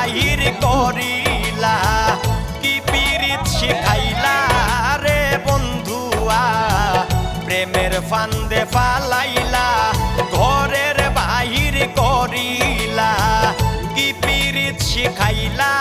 বাহির করিলা কি পীড়িত শিখাইলা রে বন্ধুয়া প্রেমের ফান্দে ফালাইলা ঘরের বাহির করিলা কি পীড়িত শিখাইলা